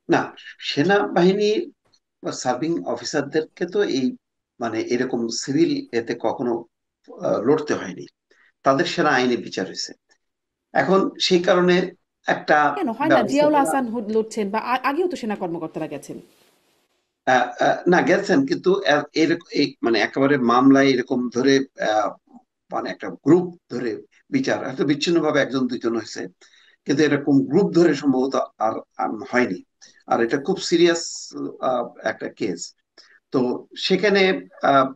না, সেনাবাহিনী বা সার্ভিং অফিসারদেরকে তো এই মানে এরকম সিভিল এতে কখনো লড়তে হয়নি। তাদের সেনা আইনে বিচার হয়েছে। এখন সেই কারণে একটা কেন হয় না? জিয়াউল ব্যবস্থাপনা। হাসান লড়ছেন, বা আগেও তো সেনা কর্মকর্তারা গেছেন। না, গেছেন, কিন্তু মানে একেবারে মামলায় এরকম ধরে আহ, মানে একটা গ্রুপ ধরে বিচার হয়তো বিচ্ছিন্ন ভাবে একজন দুইজন হয়েছে, কিন্তু এরকম গ্রুপ ধরে সম্ভবত আর হয়নি। আর এটা খুব সিরিয়াস একটা কেস। তো সেখানে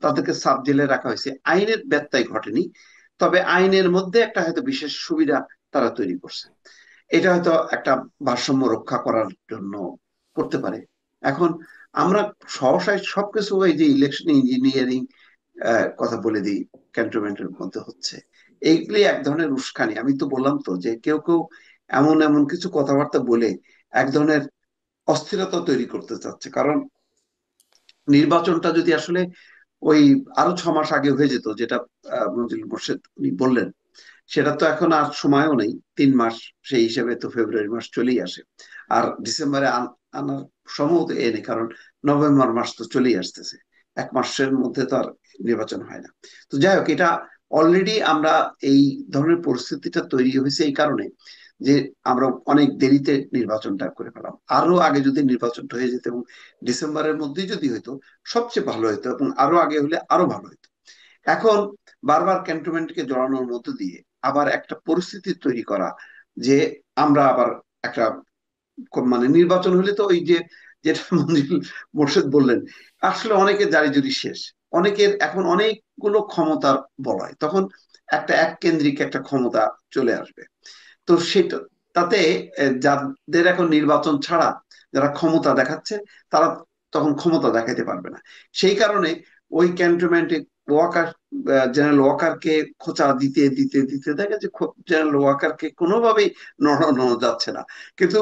তাদেরকে সাব জেলে রাখা হয়েছে, আইনের ব্যত্যয় ঘটেনি। তবে আইনের মধ্যে একটা হয়তো বিশেষ সুবিধা তারা তৈরি করছে। এটা হয়তো একটা ভারসাম্য রক্ষা করার জন্য করতে পারে। এখন আমরা সহসায় সবকিছু ওই যে ইলেকশন ইঞ্জিনিয়ারিং কথা বলে দিই, ক্যান্টনমেন্টের মধ্যে হচ্ছে এইগুলি এক ধরনের উস্কানি। আমি তো বললাম তো যে কেউ কেউ এমন এমন কিছু কথাবার্তা বলে এক ধরনের অস্থিরতা তৈরি করতে চাচ্ছে। কারণ নির্বাচনটা যদি আসলে ওই আরো 6 মাস আগে হয়ে যেত, যেটা মঞ্জুর মোর্শেদ উনি বললেন, সেটা তো এখন আর সময়ও নেই, 3 মাস। সেই হিসেবে তো ফেব্রুয়ারি মাস চলেই আসে। আর ডিসেম্বরে আনার সম্ভবত নেই, কারণ নভেম্বর মাস তো চলেই আসতেছে। 1 মাসের মধ্যে তো আর নির্বাচন হয় না। তো যাই হোক, এটা অলরেডি আমরা এই ধরনের পরিস্থিতিটা তৈরি হয়েছে এই কারণে যে আমরা অনেক দেরিতে নির্বাচনটা করে ফেলাম। আরো আগে যদি নির্বাচনটা হয়ে যেত এবং ডিসেম্বরের মধ্যেই যদি হইতো, সবচেয়ে ভালো হতো, এবং আরো আগে হলে আরো ভালো হতো। এখন বারবার ক্যান্টনমেন্টকে জড়ানোর মধ্য দিয়ে আবার একটা পরিস্থিতি তৈরি করা যে আমরা আবার একটা মানে নির্বাচন হলে তো ওই যে যেটা মঞ্জুর মোর্শেদ বললেন, আসলে অনেকের জারিজুরি শেষ, অনেকের এখন অনেকগুলো ক্ষমতার বলয়, তখন একটা এক কেন্দ্রিক একটা ক্ষমতা চলে আসবে। তো সেটা তাতে যাদের এখন নির্বাচন ছাড়া যারা ক্ষমতা দেখাচ্ছে, তারা তখন ক্ষমতা দেখাতে পারবে না। সেই কারণে ওই ক্যান্টনমেন্টে ওয়াকার জেনারেল ওয়াকারকে খোঁচা দিতে দিতে দিতে দেখা যে জেনারেল ওয়াকারকে কোনোভাবেই নড়ানো যাচ্ছে না। কিন্তু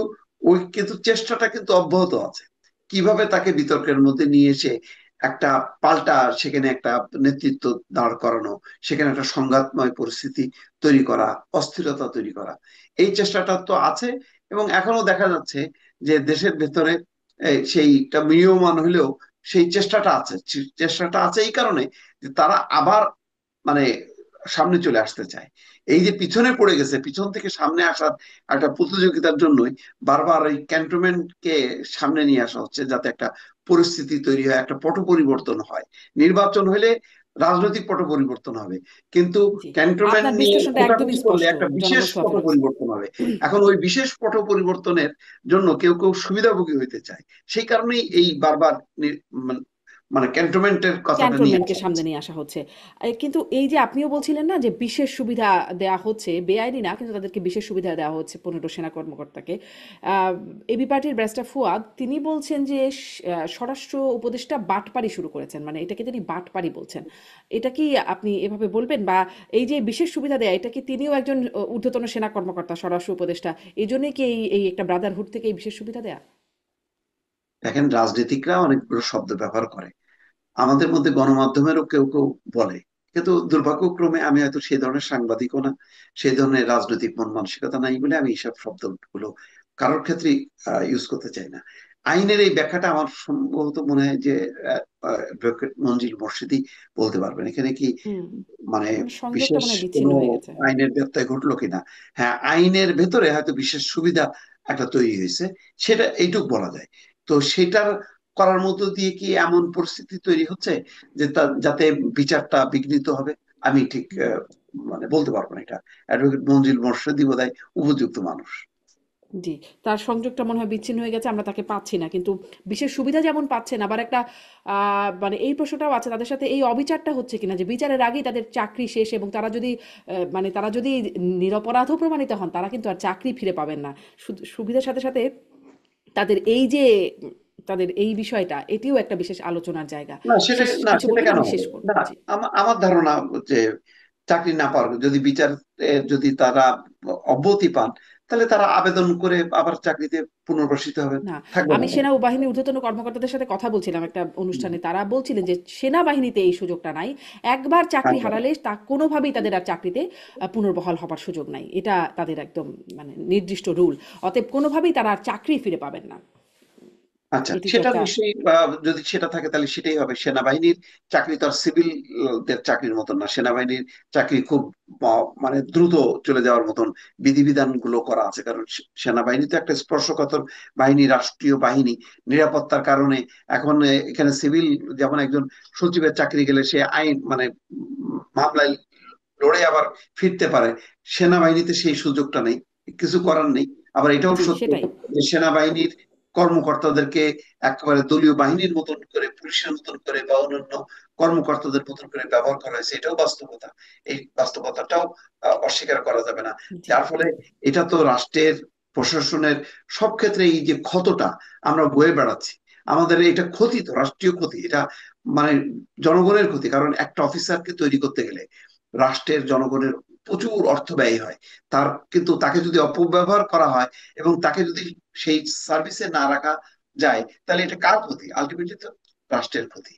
কিন্তু চেষ্টাটা কিন্তু অব্যাহত আছে, কিভাবে তাকে বিতর্কের মধ্যে নিয়ে এসে একটা পাল্টা সেখানে একটা নেতৃত্ব দাঁড় করানো, সেখানে একটা সংঘাতময় পরিস্থিতি তৈরি করা, অস্থিরতা তৈরি করা। এই চেষ্টাটা তো আছে। এবং এখনো দেখা যাচ্ছে যে দেশের ভেতরে সেইটা ম্রিয়মাণ হলেও সেই চেষ্টাটা আছে। চেষ্টাটা আছে এই কারণে যে তারা আবার মানে সামনে চলে আসতে চায়। এই যে পিছনে পড়ে গেছে, পিছন থেকে সামনে আসার একটা প্রতিযোগিতার জন্যই বারবার এই ক্যান্টনমেন্টকে সামনে নিয়ে আসা হচ্ছে, যাতে একটা পরিস্থিতি তৈরি হয়, একটা পট পরিবর্তন হয়। নির্বাচন হলে রাজনৈতিক পট পরিবর্তন হবে, কিন্তু জি, ক্যান্টনমেন্ট আপনার নিয়ে বিশ্লেষণটা একদমই খোঁচাখুচি করলে স্পষ্ট, একটা জনাব বিশেষ পট মোশাররফিল হোসেন। পরিবর্তন হবে। এখন ওই বিশেষ পট পরিবর্তনের জন্য কেউ কেউ সুবিধাভোগী হইতে চায়। সেই কারণেই জি, এই বারবার মান- মানে ক্যান্টনমেন্টের কথাটা নিয়ে ক্যান্টনমেন্টকে আসা সামনে হচ্ছে। নিয়ে আসা হচ্ছে। কিন্তু এই যে আপনিও বলছিলেন না যে বিশেষ সুবিধা দেয়া হচ্ছে, বেআইনি না, কিন্তু তাদেরকে বিশেষ সুবিধা দেওয়া হচ্ছে 15 সেনা কর্মকর্তাকে। এবি পার্টির ব্যারিস্টার ফুয়াদ তিনি বলছেন যে স্বরাষ্ট্র উপদেষ্টা বাটপারি শুরু করেছেন, মানে এটাকে তিনি বাটপারি বলছেন। এটা কি আপনি এভাবে বলবেন? বা এই যে বিশেষ সুবিধা দেয়া, এটা কি তিনিও একজন ঊর্ধ্বতন সেনা কর্মকর্তা, স্বরাষ্ট্র উপদেষ্টা, এই জন্যই কি এই একটা ব্রাদারহুড থেকে এই বিশেষ সুবিধা দেয়া? দেখেন, রাজনীতিকরা অনেকগুলো শব্দ ব্যবহার করে, আমাদের মধ্যে গণমাধ্যমেরও কেউ কেউ বলে। কিন্তু দুর্ভাগ্যক্রমে আমি হয়তো সেই ধরনের সাংবাদিকও না, সেই ধরনের রাজনৈতিক মন মানসিকতা নাই বলে আমি এইসব শব্দগুলো কারোর ক্ষেত্রে ইউজ করতে চাই না। আইনের এই ব্যাখ্যাটা আমার সম্ভবত মনে হয় যে অ্যাডভোকেট মঞ্জিল মোর্শেদই বলতে পারবেন, এখানে কি হুম, মানে মানে সংযোগটা বিশেষ মনে হয় বিচ্ছিন্ন কোনো হয়ে গেছে। আইনের ব্যত্যয় ঘটলো কিনা। হ্যাঁ, আইনের ভেতরে হয়তো বিশেষ সুবিধা একটা তৈরি হয়েছে, সেটা এইটুক বলা যায়। তো সেটার করার মধ্য দিয়ে কি এমন পরিস্থিতি তৈরি হচ্ছে যে যাতে বিচারটা বিঘ্নিত হবে, আমি ঠিক মানে বলতে পারবো না। এটা অ্যাডভোকেট মঞ্জিল মোর্শেদই বোধহয় উপযুক্ত মানুষ। জি, তার সংযোগটা মনে হয় বিচ্ছিন্ন হয়ে গেছে, আমরা তাকে পাচ্ছি না। কিন্তু বিশেষ সুবিধা যেমন পাচ্ছেন, আবার একটা মানে এই প্রশ্নটাও আছে তাদের সাথে এই অবিচারটা হচ্ছে কিনা, যে বিচারের আগেই তাদের চাকরি শেষ, এবং তারা যদি মানে তারা যদি নিরপরাধও প্রমাণিত হন, তারা কিন্তু আর চাকরি ফিরে পাবেন না। সুবিধার সাথে সাথে তাদের এই যে তাদের এই বিষয়টা, এটিও একটা বিশেষ আলোচনার জায়গা। না সেটা, শেষ না কিছু সেটা বলবেন, কেন আমি হবে শেষ করব। না। জি। আমার ধারণা যে চাকরি না পাওয়ার যদি বিচার যদি তারা অব্যাহতি পান, তাহলে তারা আবেদন করে আবার চাকরিতে পুনর্বাসিত হবে, না, থাকবে না আমি কেন? সেনাবাহিনীর ঊর্ধ্বতন কর্মকর্তাদের সাথে কথা বলছিলাম একটা অনুষ্ঠানে। তারা বলছিলেন যে সেনাবাহিনীতে এই সুযোগটা নাই। একবার চাকরি আচ্ছা, হারালে তা কোনোভাবেই তাদের আর চাকরিতে পুনর্বহাল হবার সুযোগ নাই। এটা তাদের একদম মানে নির্দিষ্ট রুল। অতএব কোনোভাবেই তারা আর চাকরি ফিরে পাবেন না। আচ্ছা, এটি তো সেটা একটা নিশ্চয়ই যদি সেটা থাকে তাহলে সেটাই হবে। সেনাবাহিনীর চাকরি তো আর সিভিলদের চাকরির মতন না। সেনাবাহিনীর চাকরি খুব মানে দ্রুত চলে যাওয়ার মতন বিধিবিধান গুলো করা আছে, কারণ সেনাবাহিনী তো একটা স্পর্শকাতর বাহিনী, রাষ্ট্রীয় বাহিনী। নিরাপত্তার কারণে এখন এখানে সিভিল, যেমন একজন সচিবের চাকরি গেলে সে আইন মানে মামলায় লড়ে আবার ফিরতে পারে, সেনাবাহিনীতে সেই সুযোগটা নেই, কিছু করার নেই। আবার এটাও জি সত্য সেটাই। যে সেনাবাহিনীর কর্মকর্তাদেরকে একেবারে দলীয় বাহিনীর মতন করে, পুলিশের মতন করে বা অন্যান্য কর্মকর্তাদের মতন করে ব্যবহার করা হয়েছে, এটাও বাস্তবতা। এই বাস্তবতাটাও অস্বীকার করা যাবে না। জি যার ফলে এটা তো রাষ্ট্রের প্রশাসনের সব ক্ষেত্রে এই যে ক্ষতটা আমরা বয়ে বেড়াচ্ছি, আমাদের এটা ক্ষতি, তো রাষ্ট্রীয় ক্ষতি এটা, মানে জনগণের ক্ষতি। কারণ একটা অফিসারকে তৈরি করতে গেলে রাষ্ট্রের, জনগণের প্রচুর অর্থ ব্যয় হয়। কিন্তু তাকে যদি অপব্যবহার করা হয় এবং তাকে যদি সেই সার্ভিসে না রাখা যায়, তাহলে এটা কার ক্ষতি? আলটিমেটলি তো রাষ্ট্রের ক্ষতি।